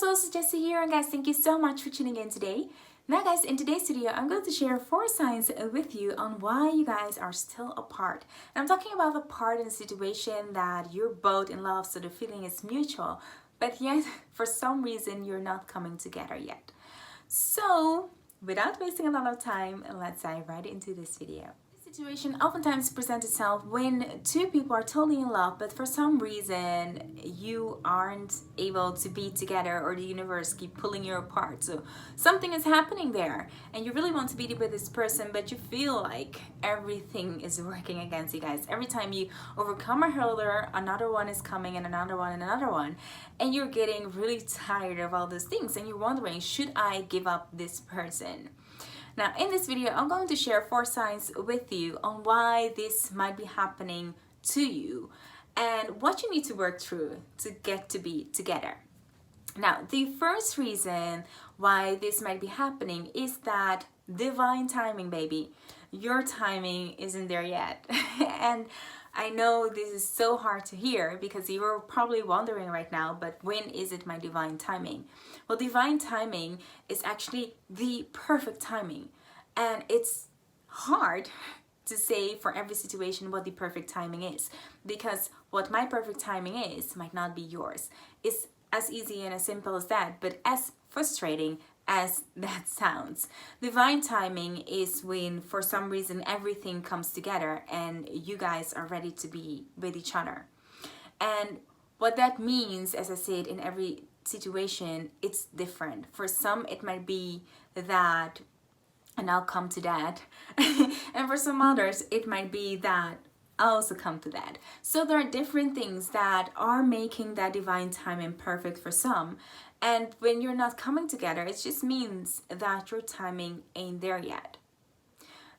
it's Jessy here, and guys, thank you so much for tuning in today. Now guys, in today's video, I'm going to share 4 signs with you on why you guys are still apart. And I'm talking about apart in a situation that you're both in love, so the feeling is mutual, but yet for some reason you're not coming together yet. So without wasting a lot of time, let's dive right into this video. This situation oftentimes presents itself when 2 people are totally in love, but for some reason you aren't able to be together, or the universe keep pulling you apart. So something is happening there and you really want to be with this person, but you feel like everything is working against you guys. Every time you overcome a hurdle, another one is coming, and another one, and another one, and you're getting really tired of all those things, and you're wondering, should I give up this person? Now, in this video, I'm going to share 4 signs with you on why this might be happening to you and what you need to work through to get to be together. Now, the first reason why this might be happening is that divine timing, baby. Your timing isn't there yet. And I know this is so hard to hear because you're probably wondering right now, but when is it my divine timing? Well, divine timing is actually the perfect timing. And it's hard to say for every situation what the perfect timing is, because what my perfect timing is might not be yours. It's as easy and as simple as that, but as frustrating as that sounds. Divine timing is when for some reason everything comes together and you guys are ready to be with each other. And what that means, as I said, in every situation, it's different. For some it might be that, and I'll come to that, and for some others it might be that I'll also come to that. So there are different things that are making that divine timing perfect for some. And when you're not coming together, it just means that your timing ain't there yet.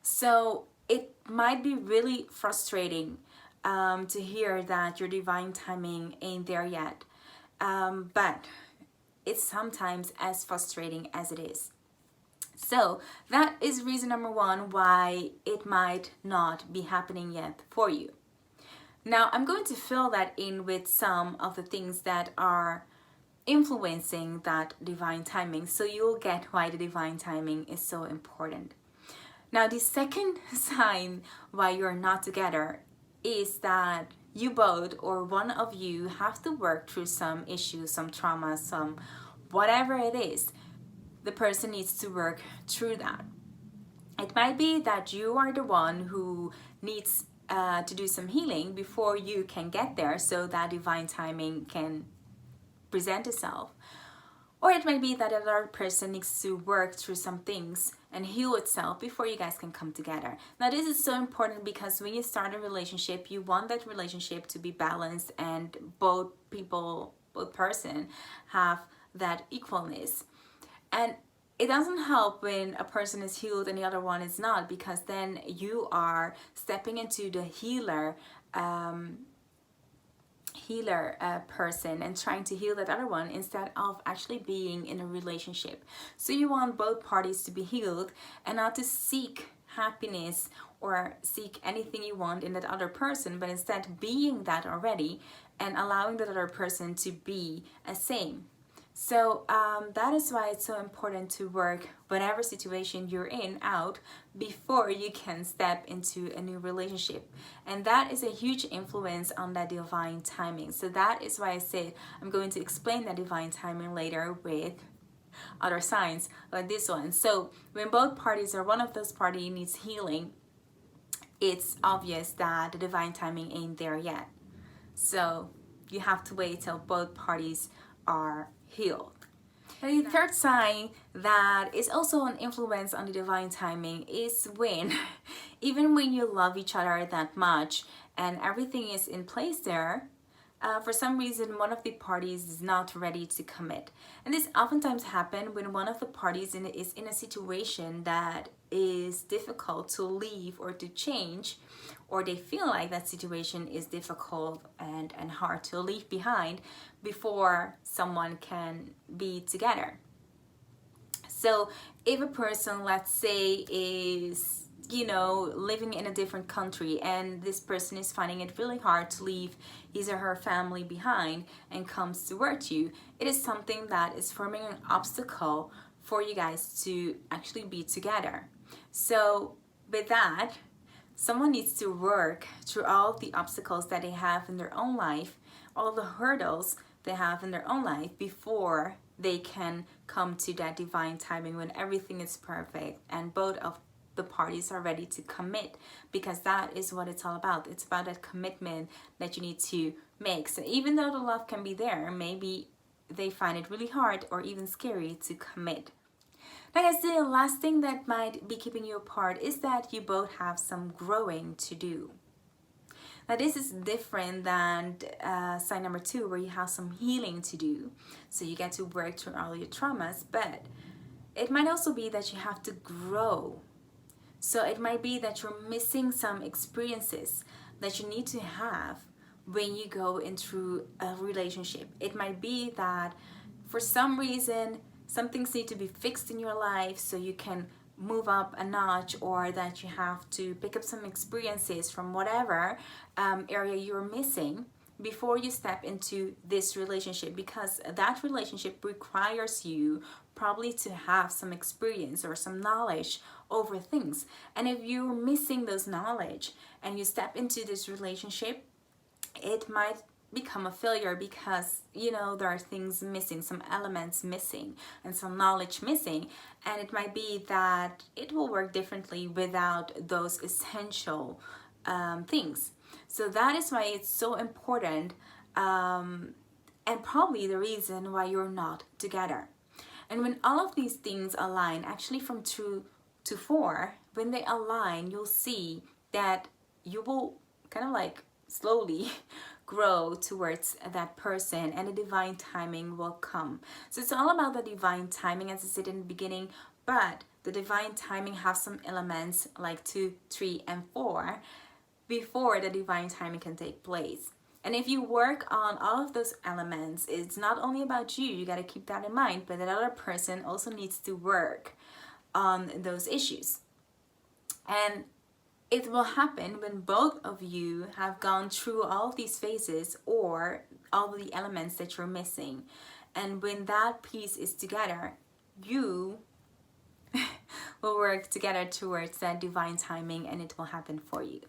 So it might be really frustrating to hear that your divine timing ain't there yet. But it's sometimes as frustrating as it is. So that is reason number 1 why it might not be happening yet for you. Now I'm going to fill that in with some of the things that are influencing that divine timing, so you'll get why the divine timing is so important. Now the second sign why you're not together is that you both, or one of you, have to work through some issues, some trauma, some whatever it is. The person needs to work through that. It might be that you are the one who needs to do some healing before you can get there, so that divine timing can present itself. Or it might be that another person needs to work through some things and heal itself before you guys can come together. Now this is so important because when you start a relationship, you want that relationship to be balanced and both person have that equalness. And it doesn't help when a person is healed and the other one is not, because then you are stepping into the healer person and trying to heal that other one instead of actually being in a relationship. So you want both parties to be healed and not to seek happiness or seek anything you want in that other person, but instead being that already and allowing that other person to be the same. So that is why it's so important to work whatever situation you're in out before you can step into a new relationship. And that is a huge influence on that divine timing. So that is why I said I'm going to explain that divine timing later with other signs like this one. So when both parties or one of those parties needs healing, it's obvious that the divine timing ain't there yet. So you have to wait till both parties are healed. And the third sign that is also an influence on the divine timing is when, even when you love each other that much and everything is in place there, for some reason one of the parties is not ready to commit. And this oftentimes happens when one of the parties is in a situation that is difficult to leave or to change, or they feel like that situation is difficult and hard to leave behind before someone can be together. So if a person, let's say, is you know, living in a different country and this person is finding it really hard to leave his or her family behind and comes towards you, it is something that is forming an obstacle for you guys to actually be together. So with that, someone needs to work through all the obstacles that they have in their own life, all the hurdles they have in their own life before they can come to that divine timing when everything is perfect and both of the parties are ready to commit, because that is what it's all about. It's about that commitment that you need to make. So even though the love can be there, maybe they find it really hard or even scary to commit. Now guys, the last thing that might be keeping you apart is that you both have some growing to do. Now this is different than sign number 2, where you have some healing to do. So you get to work through all your traumas, but it might also be that you have to grow. So it might be that you're missing some experiences that you need to have when you go into a relationship. It might be that for some reason, some things need to be fixed in your life so you can move up a notch, or that you have to pick up some experiences from whatever area you're missing before you step into this relationship, because that relationship requires you probably to have some experience or some knowledge over things. And if you're missing those knowledge and you step into this relationship, it might become a failure because, you know, there are things missing, some elements missing and some knowledge missing, and it might be that it will work differently without those essential things. So that is why it's so important, and probably the reason why you're not together. And when all of these things align, actually from 2 to 4, when they align, you'll see that you will kind of like slowly grow towards that person and the divine timing will come. So it's all about the divine timing, as I said in the beginning, but the divine timing has some elements like 2, 3, and 4 before the divine timing can take place. And if you work on all of those elements, it's not only about you, you got to keep that in mind, but that other person also needs to work on those issues. And it will happen when both of you have gone through all of these phases or all of the elements that you're missing. And when that piece is together, you will work together towards that divine timing and it will happen for you.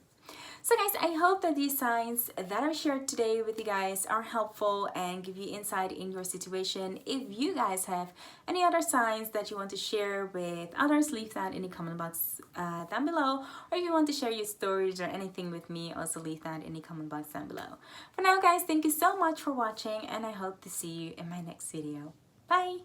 So guys, I hope that these signs that I shared today with you guys are helpful and give you insight in your situation. If you guys have any other signs that you want to share with others, leave that in the comment box down below. Or if you want to share your stories or anything with me, also leave that in the comment box down below. For now guys, thank you so much for watching and I hope to see you in my next video. Bye!